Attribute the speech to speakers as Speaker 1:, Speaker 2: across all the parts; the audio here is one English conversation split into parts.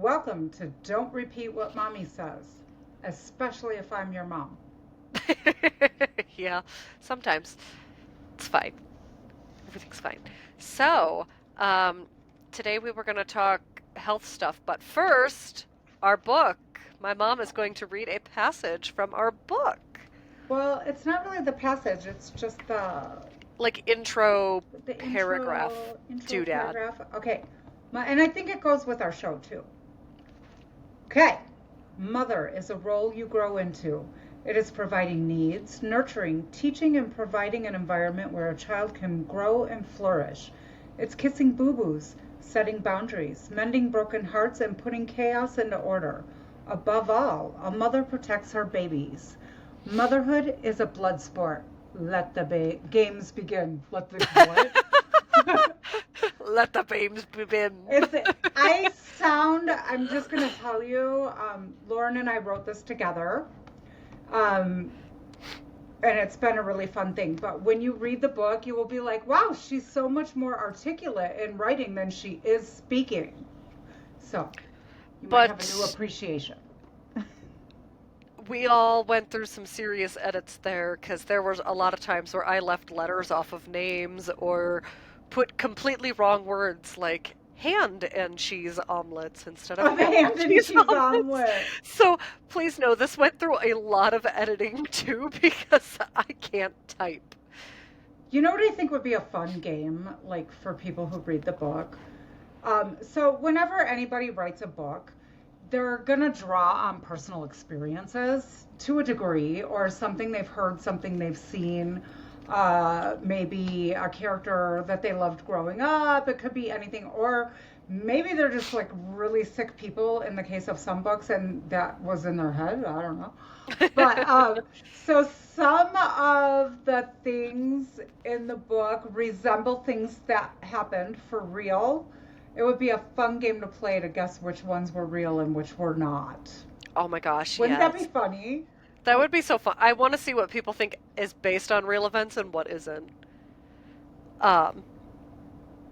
Speaker 1: welcome to Don't Repeat What Mommy Says, especially if I'm your mom.
Speaker 2: Yeah, sometimes it's fine. Everything's fine. So, um, today we were going to talk health stuff, but first, our book. My mom is going to read a passage from our book,
Speaker 1: Well, it's not really the passage, it's just
Speaker 2: like intro
Speaker 1: the
Speaker 2: paragraph
Speaker 1: intro
Speaker 2: doodad.
Speaker 1: paragraph. Okay. And I think it goes with our show too. Okay. Mother is a role you grow into. It is providing needs, nurturing, teaching, and providing an environment where a child can grow and flourish. It's kissing boo boos, setting boundaries, mending broken hearts, and putting chaos into order. Above all, a mother protects her babies. Motherhood is a blood sport. Let the games begin. Let the what?
Speaker 2: Let the babes begin.
Speaker 1: It's I'm just going to tell you, Lauren and I wrote this together. Um, and it's been a really fun thing. But when you read the book, you will be like, wow, she's so much more articulate in writing than she is speaking. So you might have a new
Speaker 2: But
Speaker 1: appreciation.
Speaker 2: we all went through some serious edits there because there was a lot of times where I left letters off of names or put completely wrong words like hand and cheese omelets instead of
Speaker 1: Of
Speaker 2: ham and
Speaker 1: ham and
Speaker 2: cheese
Speaker 1: cheese
Speaker 2: omelets.
Speaker 1: omelet.
Speaker 2: So please know this went through a lot of editing too because I can't type.
Speaker 1: You know what I think would be a fun game, like for people who read the book? So whenever anybody writes a book, they're going to draw on personal experiences to a degree, or something they've heard, something they've seen, maybe a character that they loved growing up. It could be anything. Or maybe they're just like really sick people in the case of some books, and that was in their head. I don't know. But so some of the things in the book resemble things that happened for real. It would be a fun game to play to guess which ones were real and which were not.
Speaker 2: Oh my gosh,
Speaker 1: Wouldn't that be
Speaker 2: yes.
Speaker 1: funny?
Speaker 2: That would be so fun. I want to see what people think is based on real events and what isn't. Um,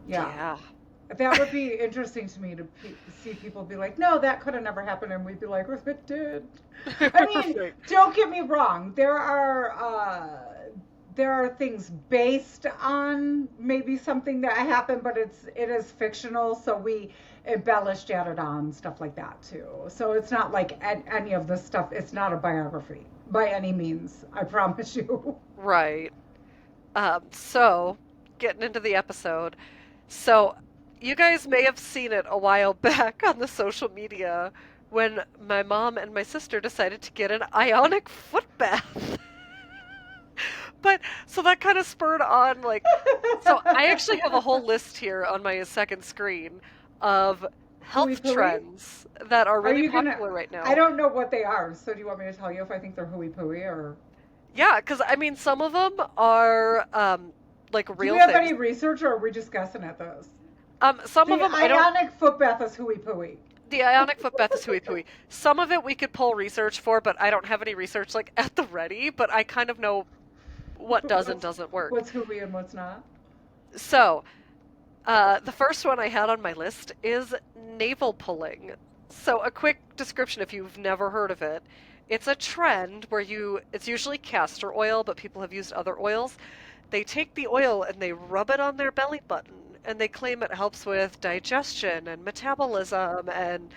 Speaker 1: Yeah.
Speaker 2: yeah.
Speaker 1: That would be interesting to me to see people be like, no, that could have never happened. And we'd be like, well, it did. I mean,
Speaker 2: Right.
Speaker 1: don't get me wrong. There are things based on maybe something that happened, but it is fictional, so we embellished, added on stuff like that too. So it's not like any of this stuff. It's not a biography by any means. I promise you.
Speaker 2: Right. So, getting into the episode. So, you guys may have seen it a while back on the social media when my mom and my sister decided to get an ionic foot bath. But so that kind of spurred on so I actually have a whole list here on my second screen of
Speaker 1: Hooey
Speaker 2: health
Speaker 1: Pooey?
Speaker 2: trends that are
Speaker 1: Are
Speaker 2: really
Speaker 1: you gonna?
Speaker 2: popular right
Speaker 1: I
Speaker 2: now.
Speaker 1: don't know what they are. So do you want me to tell you if I think they're hooey pooey or?
Speaker 2: Yeah, because I mean some of them are like
Speaker 1: Do we
Speaker 2: real
Speaker 1: have any
Speaker 2: things.
Speaker 1: research or are we just guessing at those?
Speaker 2: Some of
Speaker 1: The
Speaker 2: them I don't.
Speaker 1: ionic foot bath is hooey pooey.
Speaker 2: The ionic foot bath is hooey pooey. Some of it we could pull research for, but I don't have any research like at the ready. But I kind of know what does and
Speaker 1: what's
Speaker 2: doesn't work.
Speaker 1: what's hooey and what's not?
Speaker 2: So the first one I had on my list is navel pulling. So, a quick description if you've never heard of it. It's a trend where it's usually castor oil, but people have used other oils. They take the oil and they rub it on their belly button, and they claim it helps with digestion and metabolism and,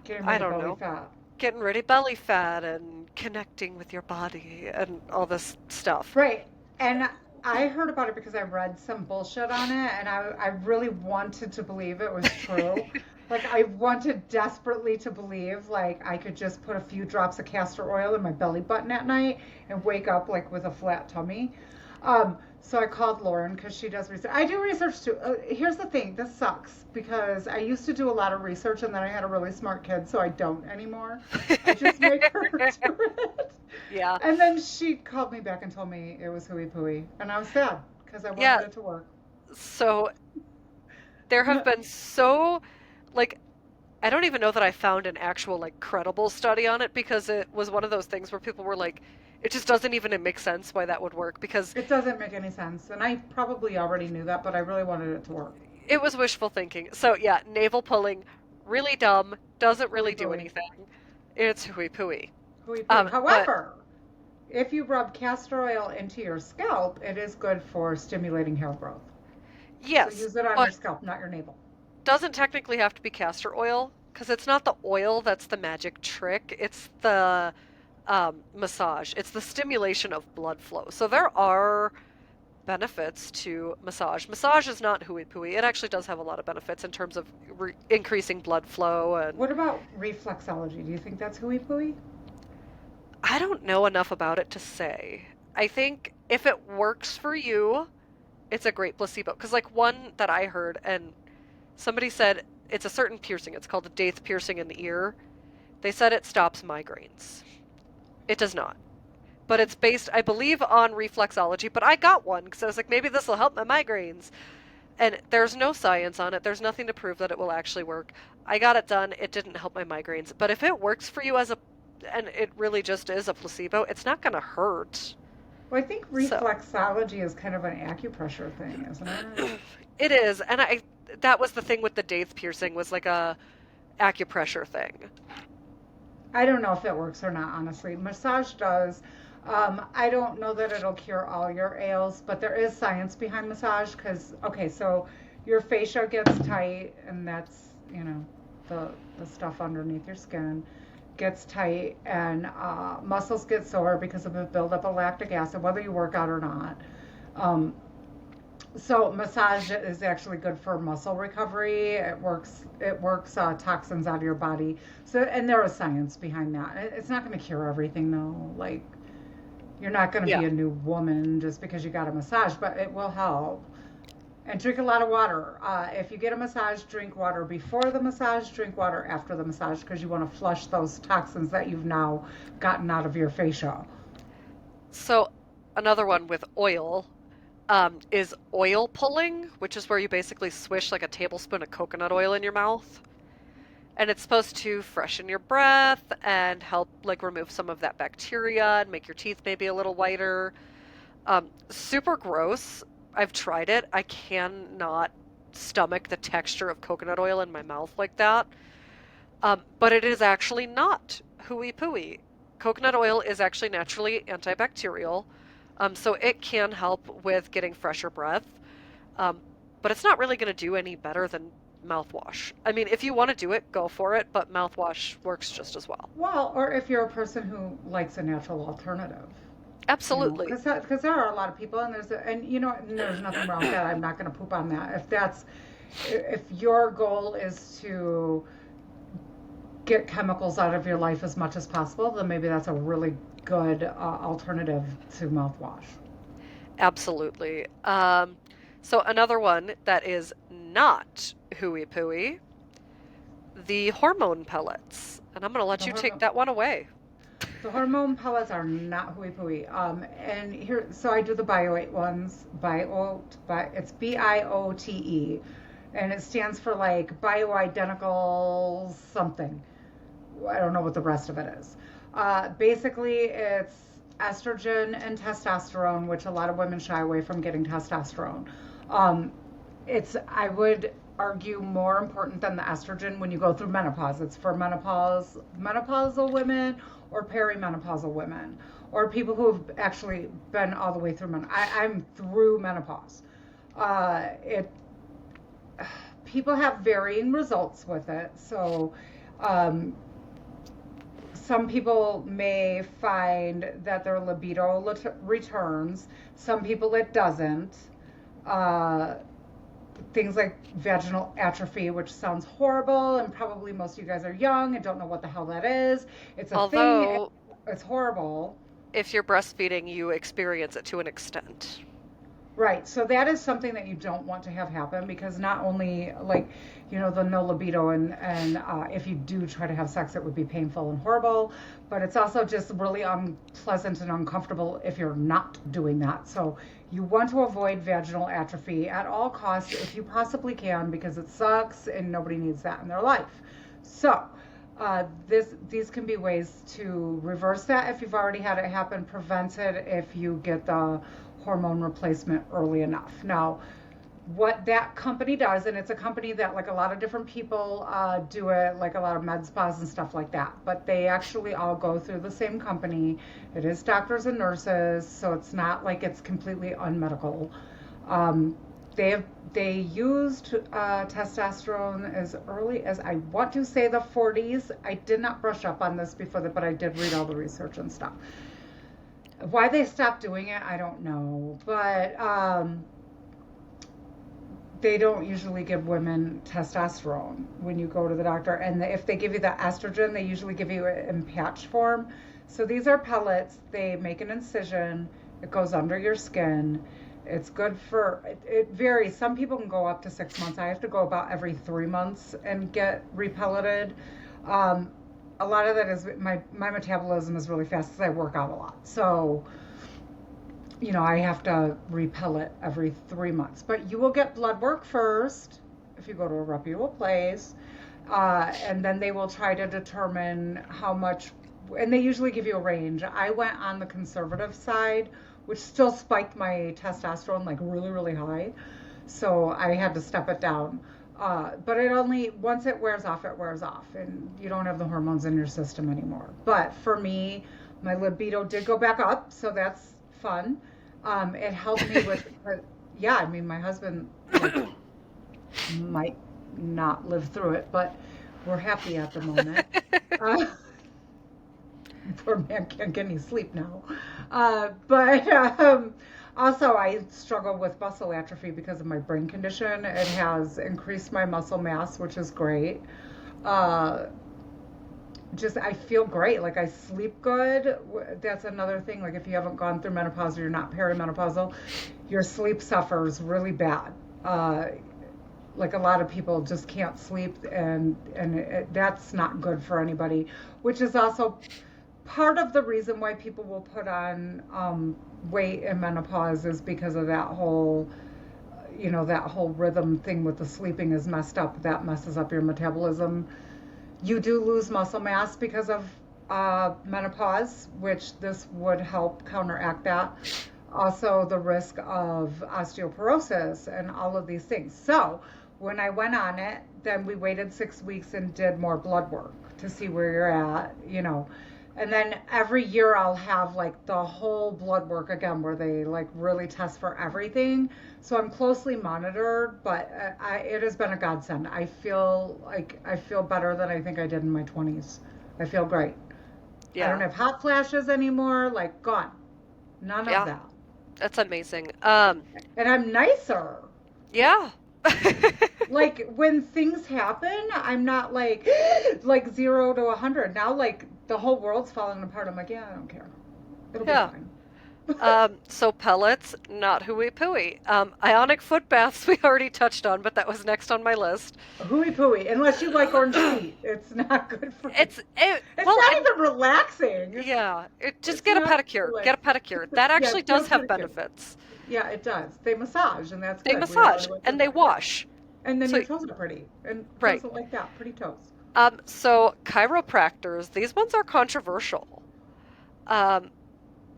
Speaker 1: Getting
Speaker 2: I
Speaker 1: rid of
Speaker 2: don't
Speaker 1: belly
Speaker 2: know,
Speaker 1: fat.
Speaker 2: getting rid of belly fat and connecting with your body and all this stuff.
Speaker 1: Right. And I heard about it because I read some bullshit on it and I really wanted to believe it was true. Like I wanted desperately to believe like I could just put a few drops of castor oil in my belly button at night and wake up like with a flat tummy. So I called Lauren because she does research. I do research too. Here's the thing, this sucks because I used to do a lot of research and then I had a really smart kid, so I don't anymore. I just make her do it.
Speaker 2: Yeah.
Speaker 1: And then she called me back and told me it was hooey pooey, and I was sad because I wanted
Speaker 2: Yeah.
Speaker 1: it to work.
Speaker 2: So there have been so like I don't even know that I found an actual like credible study on it because it was one of those things where people were like, it just doesn't even make sense why that would work because
Speaker 1: It doesn't make any sense, and I probably already knew that, but I really wanted it to work.
Speaker 2: it was wishful thinking. So yeah, navel pulling, really dumb, Doesn't really
Speaker 1: Hooey
Speaker 2: do
Speaker 1: Pooey.
Speaker 2: anything. It's hooey pooey.
Speaker 1: Hooey Pooey.
Speaker 2: But
Speaker 1: However, if you rub castor oil into your scalp, it is good for stimulating hair growth. So
Speaker 2: yes,
Speaker 1: use it on your
Speaker 2: but
Speaker 1: scalp, not your navel.
Speaker 2: doesn't technically have to be castor oil because it's not the oil that's the magic trick. It's the massage. It's the stimulation of blood flow. So there are benefits to massage. Massage is not hooey pooey. It actually does have a lot of benefits in terms of increasing blood flow. And
Speaker 1: What about reflexology? Do you think that's hooey pooey?
Speaker 2: I don't know enough about it to say. I think if it works for you, it's a great placebo. Because, like, one that I heard, and somebody said it's a certain piercing, it's called a daith piercing in the ear. They said it stops migraines. It does not. But it's based, I believe, on reflexology. But I got one because I was like, maybe this will help my migraines. And there's no science on it. There's nothing to prove that it will actually work. I got it done. It didn't help my migraines. But if it works for you and it really just is a placebo, it's not going to hurt.
Speaker 1: Well, I think
Speaker 2: So
Speaker 1: reflexology is kind of an acupressure thing, isn't it?
Speaker 2: it is. And that was the thing with the daith piercing was like a acupressure thing.
Speaker 1: I don't know if it works or not, honestly. Massage does. I don't know that it'll cure all your ails, but there is science behind massage because, okay, so your fascia gets tight, and that's, the stuff underneath your skin gets tight, and muscles get sore because of a buildup of lactic acid, whether you work out or not. Um, so massage is actually good for muscle recovery. It works toxins out of your body. So, and there is science behind that. It's not going to cure everything though. Like, you're not going to
Speaker 2: Yeah.
Speaker 1: be a new woman just because you got a massage, but it will help. And drink a lot of water. If you get a massage, drink water before the massage, drink water after the massage because you want to flush those toxins that you've now gotten out of your fascia.
Speaker 2: So another one with oil is oil pulling, which is where you basically swish like a tablespoon of coconut oil in your mouth. And it's supposed to freshen your breath and help like remove some of that bacteria and make your teeth maybe a little whiter. Super gross. I've tried it. I cannot stomach the texture of coconut oil in my mouth like that. But it is actually not hooey pooey. Coconut oil is actually naturally antibacterial, so it can help with getting fresher breath. Um, but it's not really going to do any better than mouthwash. I mean, if you want to do it, go for it, but mouthwash works just as well.
Speaker 1: Well, or if you're a person who likes a natural alternative.
Speaker 2: Absolutely.
Speaker 1: Because there are a lot of people, and there's nothing wrong with that. I'm not going to poop on that. If your goal is to get chemicals out of your life as much as possible, then maybe that's a really good alternative to mouthwash.
Speaker 2: Absolutely. So another one that is not hooey pooey, the hormone pellets. And I'm going to let
Speaker 1: The
Speaker 2: you take
Speaker 1: hormone,
Speaker 2: that one away.
Speaker 1: the hormone pellets are not hooey pooey. And here, so I do the Biote ones. It's BIOTE, and it stands for like bioidentical something. I don't know what the rest of it is. Basically, it's estrogen and testosterone, which a lot of women shy away from getting testosterone. Um, I would argue, more important than the estrogen when you go through menopause. It's for menopausal women or perimenopausal women or people who have actually been all the way through I'm through menopause. It People have varying results with it. So um, some people may find that their libido returns. Some people it doesn't. Uh, Things like vaginal atrophy, which sounds horrible, and probably most of you guys are young and don't know what the hell that is. It's a thing.
Speaker 2: Although,
Speaker 1: It's horrible.
Speaker 2: if you're breastfeeding, you experience it to an extent.
Speaker 1: Right. So that is something that you don't want to have happen because not only like, the no libido and if you do try to have sex, it would be painful and horrible, but it's also just really unpleasant and uncomfortable if you're not doing that. So you want to avoid vaginal atrophy at all costs if you possibly can because it sucks and nobody needs that in their life. So these can be ways to reverse that if you've already had it happen, prevent it if you get the hormone replacement early enough. Now, what that company does, and it's a company that like a lot of different people do it, like a lot of med spas and stuff like that, but they actually all go through the same company. It is doctors and nurses, so it's not like it's completely unmedical. um, they used testosterone as early as, I want to say, the 40s. I did not brush up on this before that, but I did read all the research and stuff. Why they stopped doing it, I don't know, but they don't usually give women testosterone when you go to the doctor. And if they give you the estrogen, they usually give you it in patch form. So these are pellets. They make an incision. It goes under your skin. It's good for, it varies. Some people can go up to 6 months. I have to go about every 3 months and get repelleted. Um, a lot of that is my metabolism is really fast because I work out a lot. So I have to repel it every 3 months. But you will get blood work first if you go to a reputable place. And then they will try to determine how much, and they usually give you a range. I went on the conservative side, which still spiked my testosterone like really, really high. So I had to step it down. But it only, once it wears off, and you don't have the hormones in your system anymore. But for me, my libido did go back up, so that's fun. It helped me with, yeah, I mean, my husband like, might not live through it, but we're happy at the moment. Uh, Poor man can't get any sleep now. But also, I struggle with muscle atrophy because of my brain condition. It has increased my muscle mass, which is great. Uh, just I feel great. Like I sleep good. That's another thing. Like if you haven't gone through menopause or you're not perimenopausal, your sleep suffers really bad. Like a lot of people just can't sleep, and that's not good for anybody. Which is also part of the reason why people will put on weight in menopause is because of that whole rhythm thing with the sleeping is messed up. That messes up your metabolism. You do lose muscle mass because of menopause, which this would help counteract that. Also, the risk of osteoporosis and all of these things. So, when I went on it, then we waited 6 weeks and did more blood work to see where you're at. And then every year I'll have like the whole blood work again where they like really test for everything. So I'm closely monitored, but it has been a godsend. I feel better than I think I did in my 20s. I feel great. I
Speaker 2: Yeah.
Speaker 1: don't have hot flashes anymore, like gone. None of
Speaker 2: Yeah.
Speaker 1: that.
Speaker 2: That's amazing.
Speaker 1: And I'm nicer.
Speaker 2: Yeah.
Speaker 1: Like when things happen, I'm not like like 0 to 100. Now like the whole world's falling apart. I'm like, yeah, I don't care. It'll be
Speaker 2: Yeah.
Speaker 1: fine.
Speaker 2: So pellets, not hooey pooey. Ionic foot baths we already touched on, but that was next on my list.
Speaker 1: Hooey pooey. Unless you like orange feet, it's not good for you. It's
Speaker 2: Well,
Speaker 1: not
Speaker 2: and
Speaker 1: even relaxing.
Speaker 2: yeah, just
Speaker 1: It's
Speaker 2: get a
Speaker 1: not
Speaker 2: pedicure. Get a
Speaker 1: relaxing.
Speaker 2: pedicure. That
Speaker 1: Yeah,
Speaker 2: actually
Speaker 1: get a
Speaker 2: does have
Speaker 1: pedicure.
Speaker 2: benefits.
Speaker 1: Yeah, it does. They massage, and that's
Speaker 2: They
Speaker 1: good. We
Speaker 2: massage
Speaker 1: really like
Speaker 2: and
Speaker 1: doing
Speaker 2: they
Speaker 1: that. Yeah.
Speaker 2: wash.
Speaker 1: And then
Speaker 2: So
Speaker 1: your toes are pretty. And who
Speaker 2: right.
Speaker 1: doesn't like that? Pretty toes.
Speaker 2: So chiropractors, these ones are controversial. Um,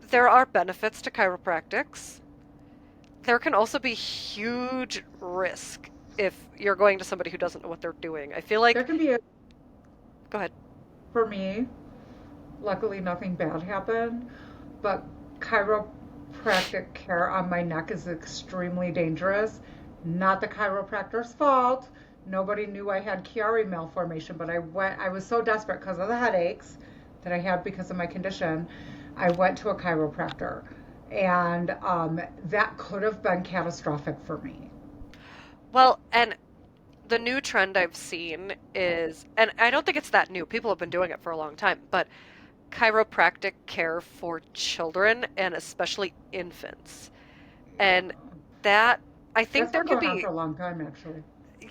Speaker 2: there are benefits to chiropractics. There can also be huge risk if you're going to somebody who doesn't know what they're doing. I feel
Speaker 1: There
Speaker 2: like,
Speaker 1: can be a,
Speaker 2: go ahead.
Speaker 1: for me, luckily nothing bad happened, but chiropractic care on my neck is extremely dangerous. Not the chiropractor's fault. Nobody knew I had Chiari malformation, but I was so desperate because of the headaches that I had because of my condition. I went to a chiropractor, and that could have been catastrophic for me.
Speaker 2: Well, and the new trend I've seen is, and I don't think it's that new, people have been doing it for a long time, but chiropractic care for children and especially infants. And that, I think
Speaker 1: That's
Speaker 2: there
Speaker 1: been
Speaker 2: could
Speaker 1: going on
Speaker 2: be,
Speaker 1: for a long time, actually.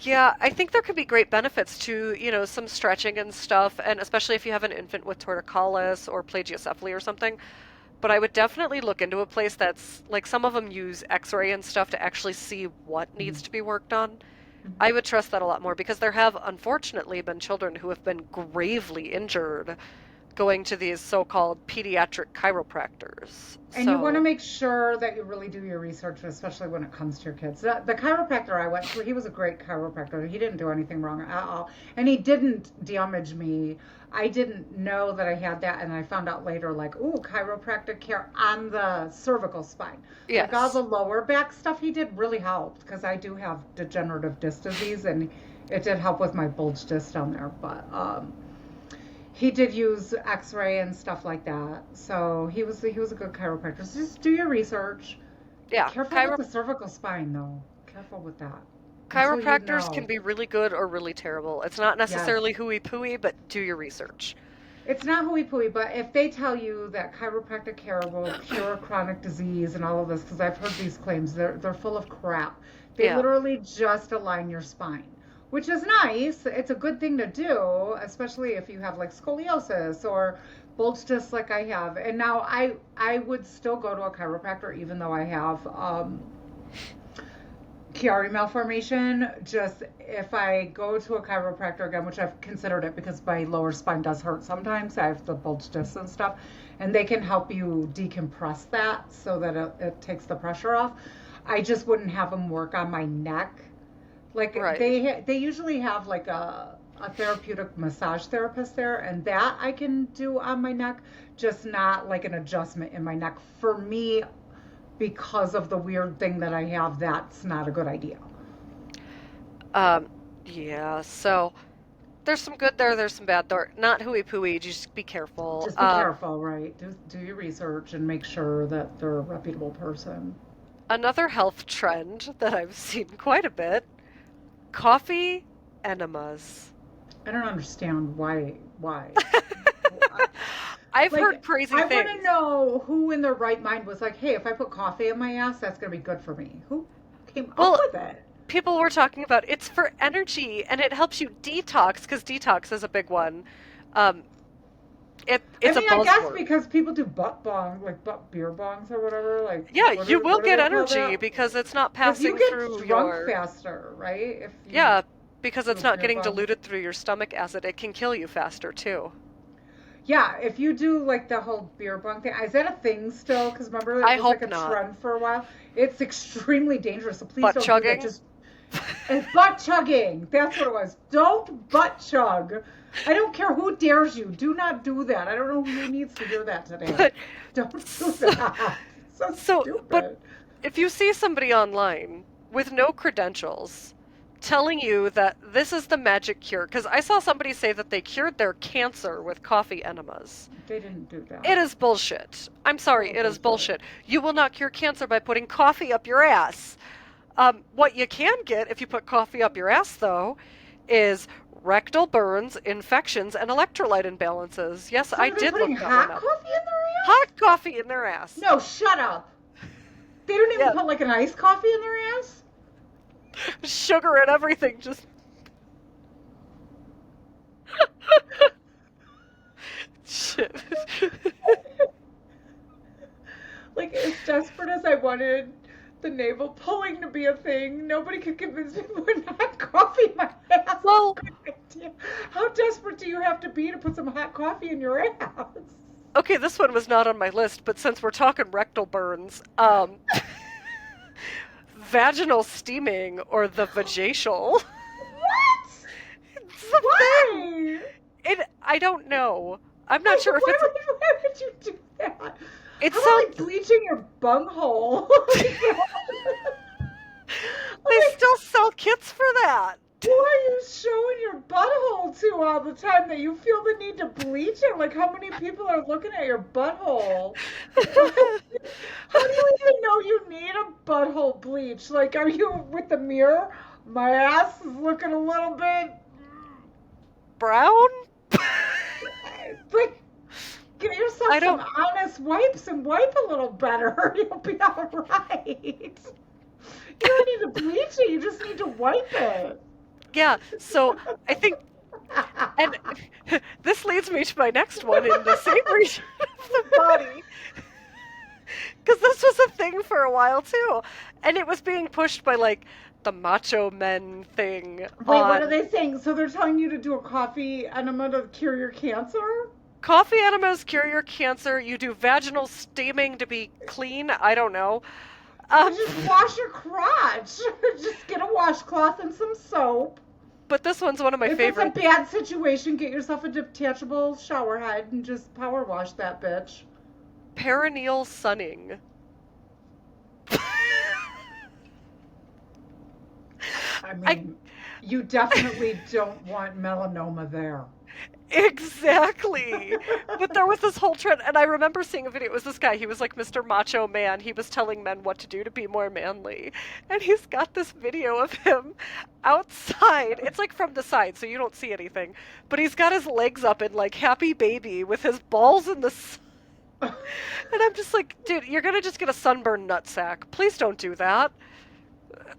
Speaker 2: yeah, I think there could be great benefits to, some stretching and stuff, and especially if you have an infant with torticollis or plagiocephaly or something. But I would definitely look into a place that's like some of them use x-ray and stuff to actually see what needs
Speaker 1: Mhm.
Speaker 2: to be worked on.
Speaker 1: Mhm.
Speaker 2: I would trust that a lot more because there have unfortunately been children who have been gravely injured going to these so-called pediatric chiropractors.
Speaker 1: And you want to
Speaker 2: So,
Speaker 1: make sure that you really do your research, especially when it comes to your kids. The chiropractor I went to, he was a great chiropractor. He didn't do anything wrong at all. And he didn't damage me. I didn't know that I had that. And I found out later, like, ooh, chiropractic care on the cervical spine. Like all
Speaker 2: yes.
Speaker 1: the lower back stuff he did really helped because I do have degenerative disc disease and it did help with my bulge disc down there. But he did use X-ray and stuff like that. So he was a good chiropractor. So just do your research.
Speaker 2: Yeah,
Speaker 1: Careful with the cervical spine, though. Careful with that. Until you
Speaker 2: chiropractors can
Speaker 1: know.
Speaker 2: be really good or really terrible. It's not
Speaker 1: Yes.
Speaker 2: necessarily hooey pooey, but do your research.
Speaker 1: It's not hooey pooey, but if they tell you that chiropractic care will cure chronic disease and all of this, because I've heard these claims, they're full of crap. They
Speaker 2: Yeah.
Speaker 1: literally just align your spine, which is nice. It's a good thing to do, especially if you have like scoliosis or bulge discs like I have. And now I would still go to a chiropractor even though I have Chiari malformation. Just if I go to a chiropractor again, which I've considered it because my lower spine does hurt sometimes. I have the bulge discs and stuff, and they can help you decompress that so that it takes the pressure off. I just wouldn't have them work on my neck. Like
Speaker 2: Right.
Speaker 1: they usually have like a therapeutic massage therapist there, and that I can do on my neck, just not like an adjustment in my neck. For me, because of the weird thing that I have, that's not a good idea.
Speaker 2: Um, yeah, so there's some good there, there's some bad there. Not hooey pooey, just be careful.
Speaker 1: Just be careful, right? Do your research and make sure that they're a reputable person.
Speaker 2: Another health trend that I've seen quite a bit, coffee enemas.
Speaker 1: I don't understand why.
Speaker 2: I've heard
Speaker 1: Like,
Speaker 2: crazy
Speaker 1: I want to
Speaker 2: things.
Speaker 1: know who in their right mind was like, hey, if I put coffee in my ass, that's going to be good for me. Who came up
Speaker 2: Well,
Speaker 1: with it?
Speaker 2: people were talking about it's for energy and it helps you detox because detox is a big one. Um,
Speaker 1: I
Speaker 2: it's a
Speaker 1: mean, I guess
Speaker 2: buzzword.
Speaker 1: because people do butt bong, like butt beer bongs or whatever. Like,
Speaker 2: Yeah, you will
Speaker 1: what do
Speaker 2: get
Speaker 1: they call
Speaker 2: energy
Speaker 1: that?
Speaker 2: because it's not
Speaker 1: Because you
Speaker 2: passing
Speaker 1: get
Speaker 2: through
Speaker 1: drunk
Speaker 2: your.
Speaker 1: faster, right? If you
Speaker 2: Yeah, because
Speaker 1: do a
Speaker 2: it's not
Speaker 1: beer
Speaker 2: getting
Speaker 1: bong.
Speaker 2: diluted through your stomach acid. It can kill you faster too.
Speaker 1: Yeah, if you do like the whole beer bong thing, is that a thing still? Because remember, it
Speaker 2: I
Speaker 1: was like
Speaker 2: hope
Speaker 1: a
Speaker 2: not.
Speaker 1: trend for a while. It's extremely dangerous, so please
Speaker 2: Butt
Speaker 1: don't do that.
Speaker 2: chugging?
Speaker 1: Just it's butt chugging. That's what it was. Don't butt chug. I don't care who dares you. Do not do that. I don't know who needs to hear that today.
Speaker 2: But
Speaker 1: Don't do
Speaker 2: so,
Speaker 1: that. So
Speaker 2: but
Speaker 1: stupid.
Speaker 2: if you see somebody online with no credentials telling you that this is the magic cure, because I saw somebody say that they cured their cancer with coffee enemas.
Speaker 1: They didn't do
Speaker 2: It
Speaker 1: that.
Speaker 2: is bullshit. I'm sorry,
Speaker 1: Total
Speaker 2: it is
Speaker 1: bullshit.
Speaker 2: bullshit. You will not cure cancer by putting coffee up your ass. What you can get if you put coffee up your ass, though, is rectal burns, infections, and electrolyte imbalances. Yes,
Speaker 1: So
Speaker 2: I
Speaker 1: are they
Speaker 2: did
Speaker 1: putting
Speaker 2: look that one
Speaker 1: hot
Speaker 2: up.
Speaker 1: coffee in their ass?
Speaker 2: Hot coffee in their ass.
Speaker 1: No, shut up. They don't even
Speaker 2: Yeah,
Speaker 1: put like an iced coffee in their ass?
Speaker 2: sugar and everything. Just shit.
Speaker 1: Like, as desperate as I wanted the navel pulling to be a thing, nobody could convince me to put hot coffee in my ass.
Speaker 2: Well,
Speaker 1: Good idea. How desperate do you have to be to put some hot coffee in your ass?
Speaker 2: okay, this one was not on my list, but since we're talking rectal burns, vaginal steaming or the vajacial.
Speaker 1: What?
Speaker 2: It's a thing.
Speaker 1: Why?
Speaker 2: I don't know. I'm not sure if it's
Speaker 1: Why would you do that?
Speaker 2: it
Speaker 1: How about like
Speaker 2: sounds
Speaker 1: bleaching your bunghole? I'm
Speaker 2: they
Speaker 1: like,
Speaker 2: still sell kits for that.
Speaker 1: who are you showing your butthole to all the time that you feel the need to bleach it? Like, how many people are looking at your butthole? How do you even know you need a butthole bleach? Like, are you with the mirror? My ass is looking a little bit
Speaker 2: Brown?
Speaker 1: like. Get yourself
Speaker 2: I
Speaker 1: some
Speaker 2: don't
Speaker 1: honest wipes and wipe a little better. You'll be all right. You don't need to bleach it. You just need to wipe it.
Speaker 2: yeah, so I think and this leads me to my next one in the same region of the body. Because this was a thing for a while too. And it was being pushed by like the macho men thing
Speaker 1: Wait, what are
Speaker 2: on
Speaker 1: they saying? So they're telling you to do a coffee enema to cure your cancer?
Speaker 2: Coffee enemas cure your cancer. You do vaginal steaming to be clean. I don't know.
Speaker 1: You
Speaker 2: Um,
Speaker 1: just wash your crotch. Just get a washcloth and some soap.
Speaker 2: but this one's one of my
Speaker 1: If it's a
Speaker 2: favorites.
Speaker 1: bad situation, get yourself a detachable shower head and just power wash that bitch.
Speaker 2: Perineal sunning.
Speaker 1: I
Speaker 2: I
Speaker 1: mean, you definitely don't want melanoma there.
Speaker 2: Exactly. But there was this whole trend, and I remember seeing a video. It was this guy. He was like Mr. Macho Man. He was telling men what to do to be more manly. And he's got this video of him outside. It's like from the side, so you don't see anything. But he's got his legs up in like happy baby with his balls in the sun. And I'm just like, dude, you're gonna just get a sunburned nutsack. Please don't do that.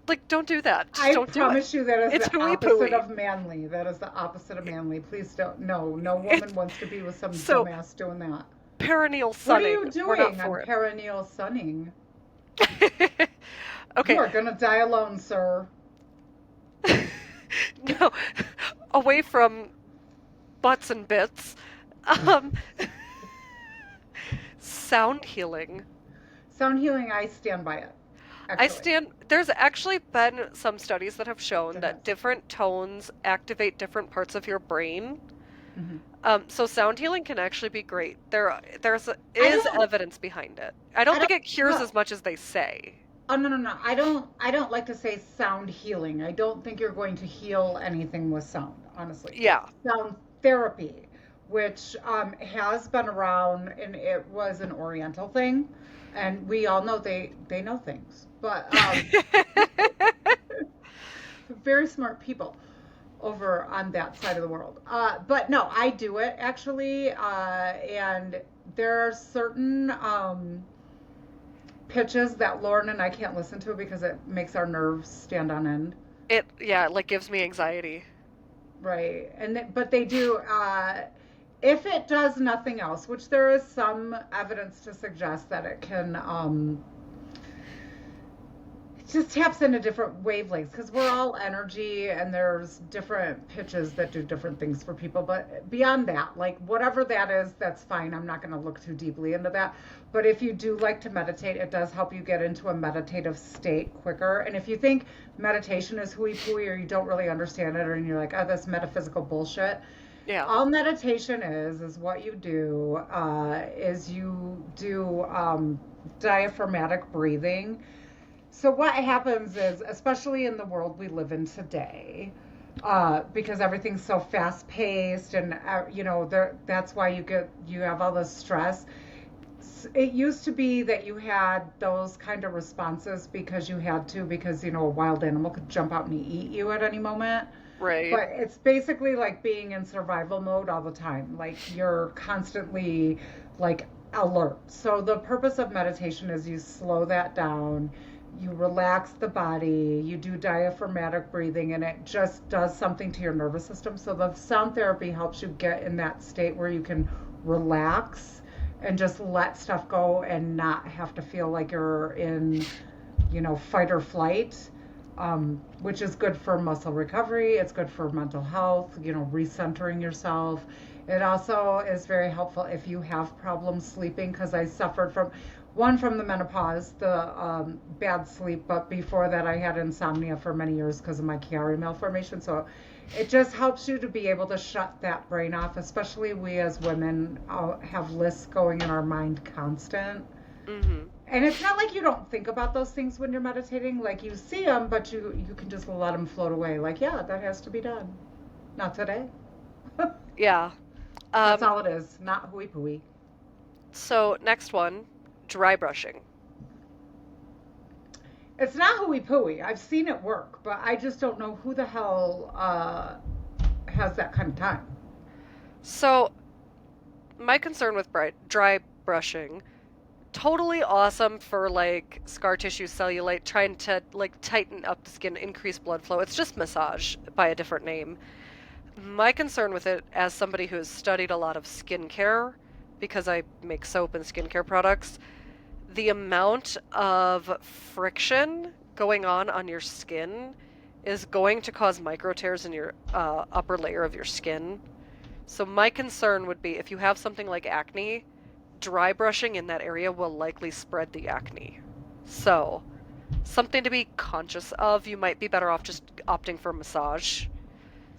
Speaker 2: Like, don't do that. Just
Speaker 1: I
Speaker 2: don't do it.
Speaker 1: promise you that is
Speaker 2: It's
Speaker 1: the
Speaker 2: hooey
Speaker 1: opposite
Speaker 2: pooey.
Speaker 1: of manly. That is the opposite of manly. Please don't. No, no woman
Speaker 2: It's
Speaker 1: wants to be with some
Speaker 2: so
Speaker 1: dumbass doing that.
Speaker 2: perineal
Speaker 1: What are
Speaker 2: sunning.
Speaker 1: you
Speaker 2: We're not
Speaker 1: doing on
Speaker 2: for
Speaker 1: perineal sunning?
Speaker 2: it.
Speaker 1: You
Speaker 2: Okay.
Speaker 1: are gonna die alone, sir.
Speaker 2: No, away from butts and bits. Um, sound healing.
Speaker 1: Sound healing, I stand by it. Actually,
Speaker 2: There's actually been some studies that have shown
Speaker 1: there
Speaker 2: that
Speaker 1: has.
Speaker 2: different tones activate different parts of your brain.
Speaker 1: Hmm.
Speaker 2: So sound healing can actually be great.
Speaker 1: I
Speaker 2: Is
Speaker 1: don't.
Speaker 2: evidence behind it. I don't
Speaker 1: I
Speaker 2: think
Speaker 1: don't.
Speaker 2: it cures
Speaker 1: No.
Speaker 2: as much as they say.
Speaker 1: Oh no, no, no. I don't. I don't like to say sound healing. I don't think you're going to heal anything with sound. Honestly,
Speaker 2: Yeah.
Speaker 1: it's sound therapy, which has been around, and it was an Oriental thing, and we all know they know things, but very smart people over on that side of the world. But no, I do it actually, and there are certain pitches that Lauren and I can't listen to because it makes our nerves stand on end.
Speaker 2: Yeah, it like gives me anxiety.
Speaker 1: Right. But they do, if it does nothing else, which there is some evidence to suggest that it can, it just taps into different wavelengths because we're all energy and there's different pitches that do different things for people. But beyond that, like whatever that is, that's fine. I'm not going to look too deeply into that. But if you do like to meditate, it does help you get into a meditative state quicker. And if you think meditation is hooey pooey or you don't really understand it or you're like, oh, that's metaphysical bullshit,
Speaker 2: Yeah.
Speaker 1: all meditation is what you do is you do diaphragmatic breathing. So what happens is, especially in the world we live in today, because everything's so fast paced, and that's why you have all this stress. It used to be that you had those kind of responses because you had to, because a wild animal could jump out and eat you at any moment.
Speaker 2: Right.
Speaker 1: But it's basically like being in survival mode all the time. Like you're constantly like alert. So the purpose of meditation is you slow that down, you relax the body, you do diaphragmatic breathing, and it just does something to your nervous system. So the sound therapy helps you get in that state where you can relax and just let stuff go and not have to feel like you're in, fight or flight, which is good for muscle recovery. It's good for mental health, recentering yourself. It also is very helpful if you have problems sleeping, because I suffered from the menopause, the bad sleep, but before that I had insomnia for many years because of my Chiari malformation. So it just helps you to be able to shut that brain off, especially we as women have lists going in our mind constant.
Speaker 2: Hmm.
Speaker 1: And it's not like you don't think about those things when you're meditating. Like you see them, but you can just let them float away. Like, yeah, that has to be done. Not today.
Speaker 2: Yeah.
Speaker 1: That's
Speaker 2: Um,
Speaker 1: all it is. Not hooey pooey.
Speaker 2: so next one, dry brushing.
Speaker 1: It's not hooey pooey. I've seen it work, but I just don't know who the hell has that kind of time.
Speaker 2: So my concern with dry brushing, totally awesome for like scar tissue, cellulite, trying to like tighten up the skin, increase blood flow. It's just massage by a different name. My concern with it, as somebody who has studied a lot of skincare, because I make soap and skincare products, the amount of friction going on your skin is going to cause micro tears in your upper layer of your skin. So my concern would be if you have something like acne, dry brushing in that area will likely spread the acne. So, something to be conscious of. You might be better off just opting for massage.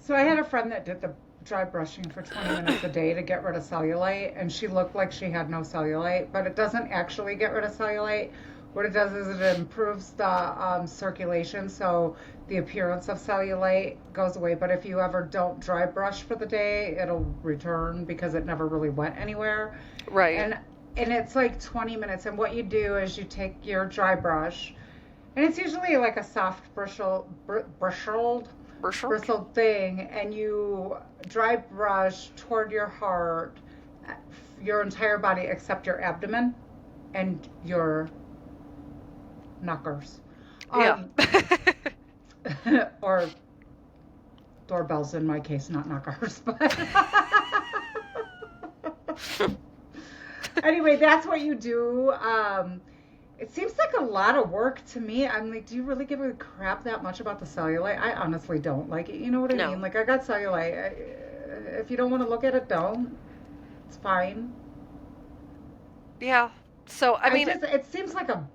Speaker 1: So I had a friend that did the dry brushing for 20 minutes a day to get rid of cellulite, and she looked like she had no cellulite, but it doesn't actually get rid of cellulite. What it does is it improves the circulation, so the appearance of cellulite goes away. But if you ever don't dry brush for the day, it'll return because it never really went anywhere.
Speaker 2: Right.
Speaker 1: And it's like 20 minutes. And what you do is you take your dry brush, and it's usually like a soft
Speaker 2: Bershel?
Speaker 1: bristled thing, and you dry brush toward your heart, your entire body except your abdomen and your knockers.
Speaker 2: Yeah.
Speaker 1: Or doorbells in my case, not knockers. But anyway, that's what you do. It seems like a lot of work to me. I'm like, do you really give a crap that much about the cellulite? I honestly don't. Like, you know what I
Speaker 2: No.
Speaker 1: mean? Like, I got cellulite. If you don't want to look at it, don't. It's fine.
Speaker 2: Yeah. So, I mean,
Speaker 1: It seems like a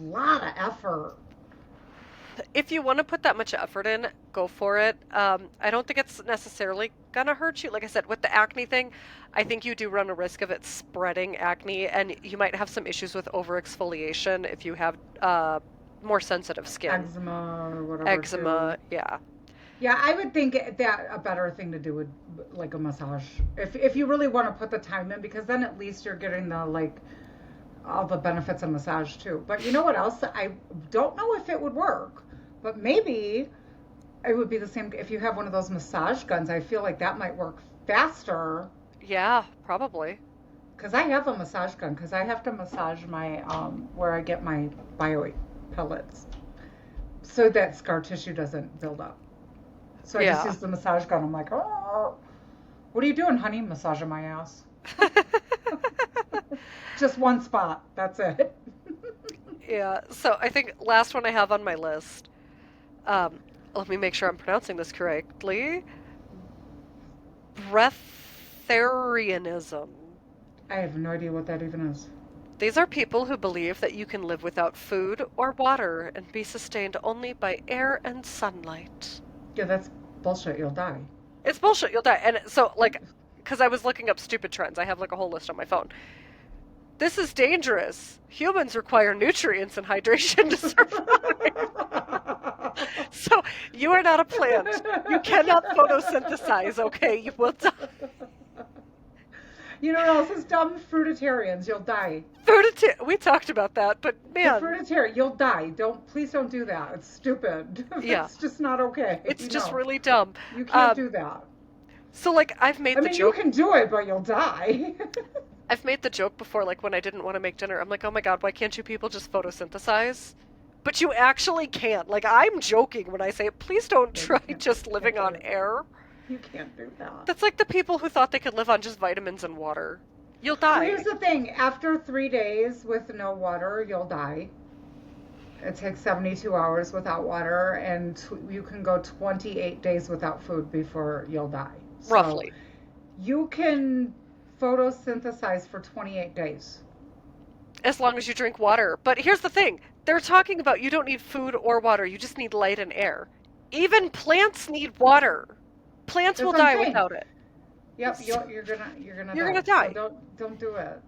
Speaker 1: lot of effort.
Speaker 2: if you want to put that much effort in, go for it. I don't think it's necessarily gonna hurt you. Like I said, with the acne thing, I think you do run a risk of it spreading acne, and you might have some issues with overexfoliation if you have more sensitive skin.
Speaker 1: Eczema or whatever.
Speaker 2: Eczema,
Speaker 1: Too.
Speaker 2: yeah.
Speaker 1: Yeah, I would think that a better thing to do would like a massage. If you really want to put the time in, because then at least you're getting the like all the benefits of massage too. But you know what else? I don't know if it would work, but maybe it would be the same if you have one of those massage guns. I feel like that might work faster
Speaker 2: Yeah, probably.
Speaker 1: because I have a massage gun because I have to massage my where I get my bio pellets so that scar tissue doesn't build up. So I just
Speaker 2: Yeah.
Speaker 1: use the massage gun. I'm like, oh, what are you doing, honey? Massaging my ass. Just one spot. That's it.
Speaker 2: Yeah. So I think last one I have on my list. Um, Let me make sure I'm pronouncing this correctly. Breatharianism.
Speaker 1: I have no idea what that even is.
Speaker 2: These are people who believe that you can live without food or water and be sustained only by air and sunlight.
Speaker 1: Yeah, that's bullshit. You'll die.
Speaker 2: It's bullshit. You'll die. And so, like, because I was looking up stupid trends, I have like a whole list on my phone. This is dangerous. Humans require nutrients and hydration to survive. So, you are not a plant. You cannot photosynthesize, okay? You will die.
Speaker 1: You know what else is dumb? Fruitarians. You'll die.
Speaker 2: We talked about that, but
Speaker 1: The
Speaker 2: man,
Speaker 1: fruitarian. You'll die. Please don't do that. It's stupid.
Speaker 2: Yeah.
Speaker 1: It's just not okay.
Speaker 2: it's just
Speaker 1: No.
Speaker 2: really dumb.
Speaker 1: You can't
Speaker 2: Um,
Speaker 1: do that.
Speaker 2: So, like, I've made
Speaker 1: I
Speaker 2: the
Speaker 1: mean,
Speaker 2: joke.
Speaker 1: you can do it, but you'll die.
Speaker 2: I've made the joke before, like when I didn't want to make dinner. I'm like, oh my God, why can't you people just photosynthesize? But you actually can't. Like, I'm joking when I say, please don't
Speaker 1: Yeah, you
Speaker 2: try
Speaker 1: can't-
Speaker 2: just
Speaker 1: you
Speaker 2: living
Speaker 1: can't
Speaker 2: on
Speaker 1: do it.
Speaker 2: air.
Speaker 1: You can't do that.
Speaker 2: That's like the people who thought they could live on just vitamins and water. You'll
Speaker 1: Well,
Speaker 2: die.
Speaker 1: here's the thing. After 3 days with no water, you'll die. It takes 72 hours without water, and you can go 28 days without food before you'll die. So
Speaker 2: Roughly.
Speaker 1: you can photosynthesize for 28 days.
Speaker 2: As long as you drink water. But here's the thing. They're talking about you don't need food or water. You just need light and air. Even plants need water. Plants
Speaker 1: That's
Speaker 2: will
Speaker 1: what I'm
Speaker 2: die
Speaker 1: saying.
Speaker 2: without it.
Speaker 1: Yep,
Speaker 2: So-
Speaker 1: you're gonna
Speaker 2: You're gonna
Speaker 1: die.
Speaker 2: die.
Speaker 1: So don't do it.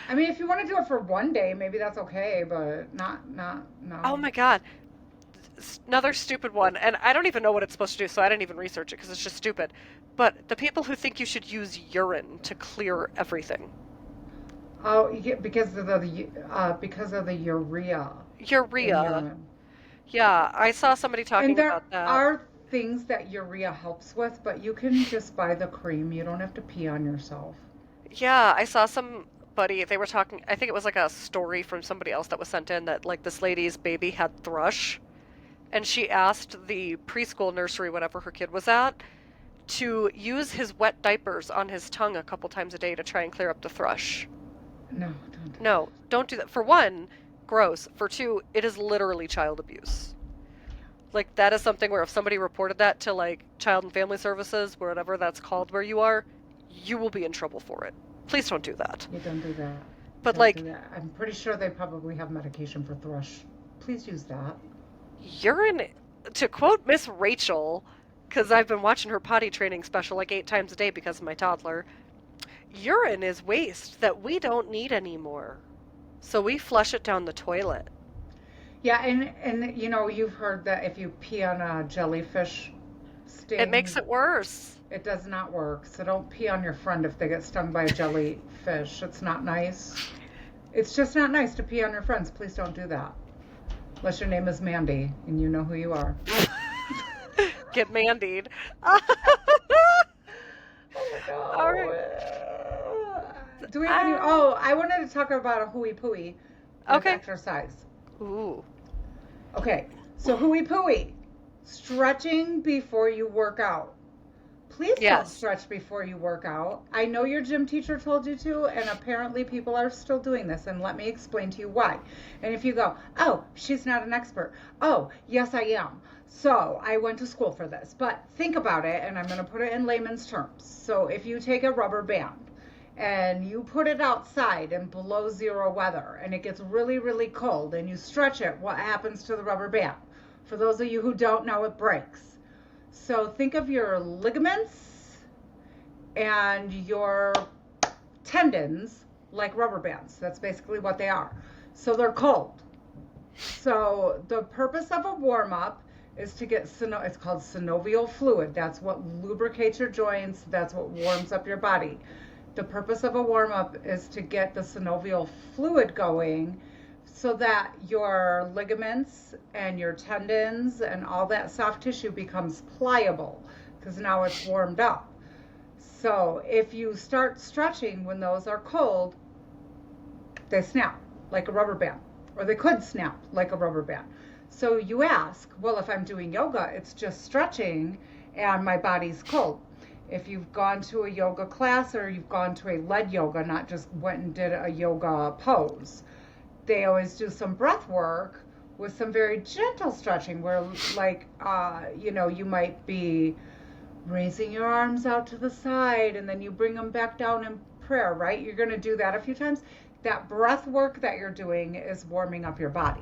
Speaker 1: I mean, if you want to do it for 1 day, maybe that's okay, but not no.
Speaker 2: Oh my God. Another stupid one. And I don't even know what it's supposed to do, so I didn't even research it because it's just stupid. But the people who think you should use urine to clear everything.
Speaker 1: Oh, yeah, because of the urea. in
Speaker 2: Urea.
Speaker 1: urine.
Speaker 2: Yeah, I saw somebody talking
Speaker 1: And there
Speaker 2: about that.
Speaker 1: are things that urea helps with, but you can just buy the cream. You don't have to pee on yourself.
Speaker 2: Yeah, I saw somebody, they were talking, I think it was like a story from somebody else that was sent in that like this lady's baby had thrush, and she asked the preschool nursery, whatever her kid was at, to use his wet diapers on his tongue a couple times a day to try and clear up the thrush.
Speaker 1: No, don't. Do
Speaker 2: No, don't do that. For one, gross. For two, it is literally child abuse. Like, that is something where if somebody reported that to like Child and Family Services, whatever that's called where you are, you will be in trouble for it. Please don't do that.
Speaker 1: You don't do that.
Speaker 2: But
Speaker 1: Don't do
Speaker 2: like
Speaker 1: that. I'm pretty sure they probably have medication for thrush. Please use that.
Speaker 2: urine, to quote Miss Rachel, because I've been watching her potty training special like 8 times a day because of my toddler, urine is waste that we don't need anymore. So we flush it down the toilet.
Speaker 1: Yeah, and you know, you've heard that if you pee on a jellyfish
Speaker 2: It makes
Speaker 1: sting,
Speaker 2: it worse.
Speaker 1: it does not work. So don't pee on your friend if they get stung by a jellyfish. It's not nice. It's just not nice to pee on your friends. Please don't do that. Unless your name is Mandy and you know who you are.
Speaker 2: Get mandied. All right.
Speaker 1: Do we have any? Oh, I wanted to talk about a Hooey Pooey with
Speaker 2: Okay.
Speaker 1: exercise.
Speaker 2: Ooh.
Speaker 1: Okay, so Hooey Pooey, stretching before you work out. Please don't
Speaker 2: Yes.
Speaker 1: stretch before you work out. I know your gym teacher told you to, and apparently people are still doing this, and let me explain to you why. And if you go, oh, she's not an expert. Oh, yes, I am. So I went to school for this. But think about it, and I'm going to put it in layman's terms. So if you take a rubber band and you put it outside in below zero weather, and it gets really, really cold, and you stretch it, what happens to the rubber band? For those of you who don't know, it breaks. So think of your ligaments and your tendons like rubber bands. That's basically what they are. So they're cold. So the purpose of a warm-up is to get, it's called synovial fluid. That's what lubricates your joints. That's what warms up your body. The purpose of a warm-up is to get the synovial fluid going so that your ligaments and your tendons and all that soft tissue becomes pliable because now it's warmed up. So if you start stretching when those are cold, they snap like a rubber band, or they could snap like a rubber band. So you ask, well, if I'm doing yoga, it's just stretching and my body's cold. If you've gone to a yoga class or you've gone to a lead yoga, not just went and did a yoga pose, they always do some breath work with some very gentle stretching where like, you might be raising your arms out to the side and then you bring them back down in prayer, right? You're going to do that a few times. That breath work that you're doing is warming up your body.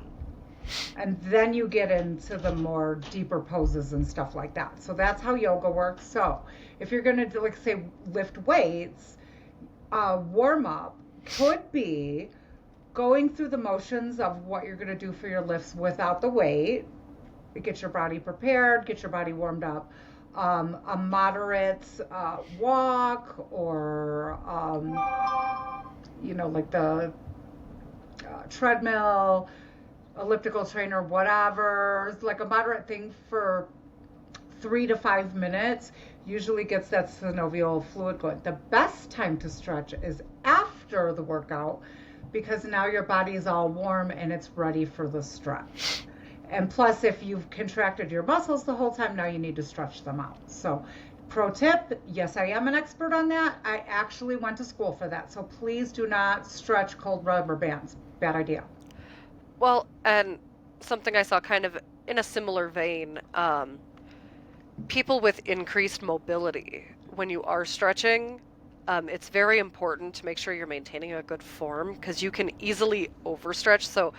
Speaker 1: And then you get into the more deeper poses and stuff like that. So that's how yoga works. So if you're going to do, like, say, lift weights, warm up could be going through the motions of what you're going to do for your lifts without the weight. Get your body prepared, get your body warmed up. A moderate walk or, like the treadmill, elliptical trainer, whatever. It's like a moderate thing for 3 to 5 minutes usually gets that synovial fluid going. The best time to stretch is after the workout because now your body is all warm and it's ready for the stretch. And plus, if you've contracted your muscles the whole time, now you need to stretch them out. So, pro tip, yes, I am an expert on that. I actually went to school for that. So please do not stretch cold rubber bands. Bad idea.
Speaker 2: Well, and something I saw kind of in a similar vein, people with increased mobility, when you are stretching, it's very important to make sure you're maintaining a good form because you can easily overstretch. So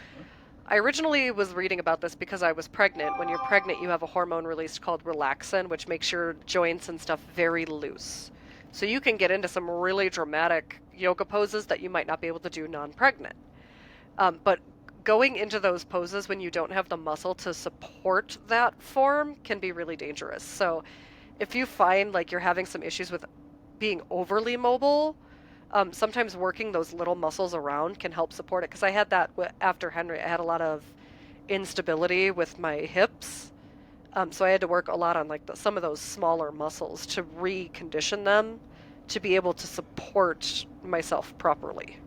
Speaker 2: I originally was reading about this because I was pregnant. When you're pregnant, you have a hormone released called relaxin, which makes your joints and stuff very loose. So you can get into some really dramatic yoga poses that you might not be able to do non-pregnant. But going into those poses when you don't have the muscle to support that form can be really dangerous. So if you find like you're having some issues with being overly mobile, sometimes working those little muscles around can help support it. Because I had that after Henry. I had a lot of instability with my hips. So I had to work a lot on like some of those smaller muscles to recondition them to be able to support myself properly.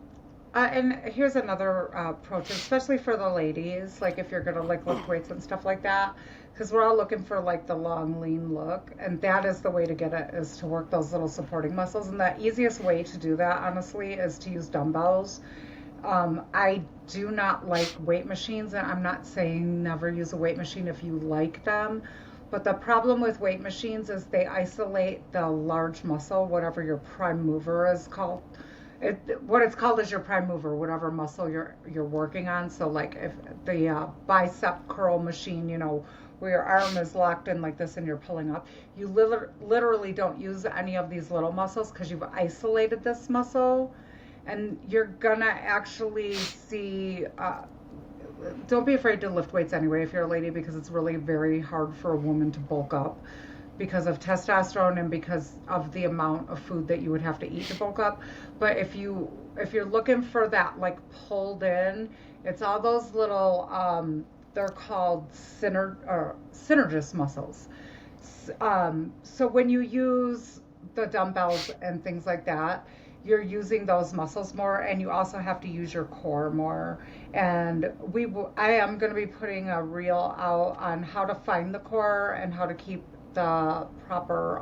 Speaker 1: And here's another approach, especially for the ladies, like if you're going to like lift weights and stuff like that, because we're all looking for like the long, lean look. And that is the way to get it, is to work those little supporting muscles. And the easiest way to do that, honestly, is to use dumbbells. I do not like weight machines, and I'm not saying never use a weight machine if you like them. But the problem with weight machines is they isolate the large muscle, whatever your prime mover is called. What it's called is your prime mover, whatever muscle you're working on. So like if the bicep curl machine, where your arm is locked in like this and you're pulling up, you literally don't use any of these little muscles because you've isolated this muscle, and you're gonna actually see. Don't be afraid to lift weights anyway if you're a lady, because it's really very hard for a woman to bulk up because of testosterone and because of the amount of food that you would have to eat to bulk up. But if you're looking for that like pulled in, it's all those little they're called synergist muscles. So when you use the dumbbells and things like that, you're using those muscles more, and you also have to use your core more. And I am going to be putting a reel out on how to find the core and how to keep the proper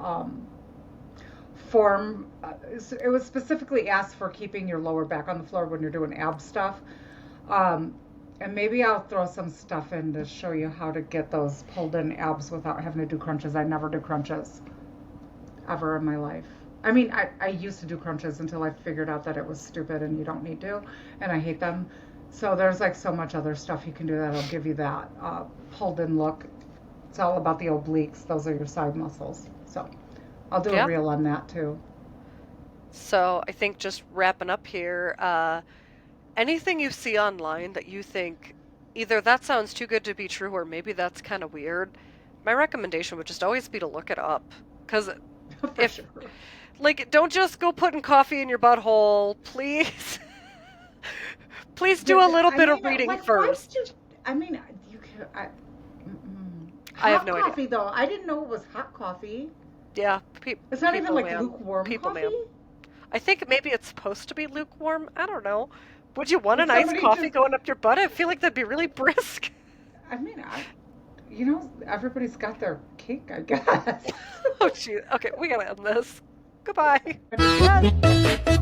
Speaker 1: form. It was specifically asked for keeping your lower back on the floor when you're doing ab stuff. And maybe I'll throw some stuff in to show you how to get those pulled in abs without having to do crunches. I never do crunches ever in my life. I mean, I used to do crunches until I figured out that it was stupid and you don't need to, and I hate them. So there's like so much other stuff you can do that'll give you that pulled in look. It's all about the obliques. Those are your side muscles. So I'll do a
Speaker 2: Yeah.
Speaker 1: reel on that too.
Speaker 2: So I think just wrapping up here, anything you see online that you think either that sounds too good to be true or maybe that's kind of weird, my recommendation would just always be to look it up. Because
Speaker 1: For
Speaker 2: if,
Speaker 1: sure.
Speaker 2: like, don't just go putting coffee in your butthole, please. Please do a little
Speaker 1: I
Speaker 2: bit
Speaker 1: mean,
Speaker 2: of reading
Speaker 1: like,
Speaker 2: first.
Speaker 1: I mean, you can.
Speaker 2: I have
Speaker 1: Hot
Speaker 2: no idea.
Speaker 1: coffee though. I didn't know it was hot coffee.
Speaker 2: Yeah,
Speaker 1: It's not even
Speaker 2: people,
Speaker 1: like
Speaker 2: man.
Speaker 1: lukewarm
Speaker 2: People,
Speaker 1: coffee.
Speaker 2: man. I think maybe it's supposed to be lukewarm. I don't know. Would you want
Speaker 1: Did
Speaker 2: an iced
Speaker 1: somebody
Speaker 2: coffee
Speaker 1: just?
Speaker 2: going up your butt? I feel like that'd be really brisk.
Speaker 1: I mean, everybody's got their cake, I guess.
Speaker 2: Oh, gee. Okay, we gotta end this. Goodbye.
Speaker 1: Yes.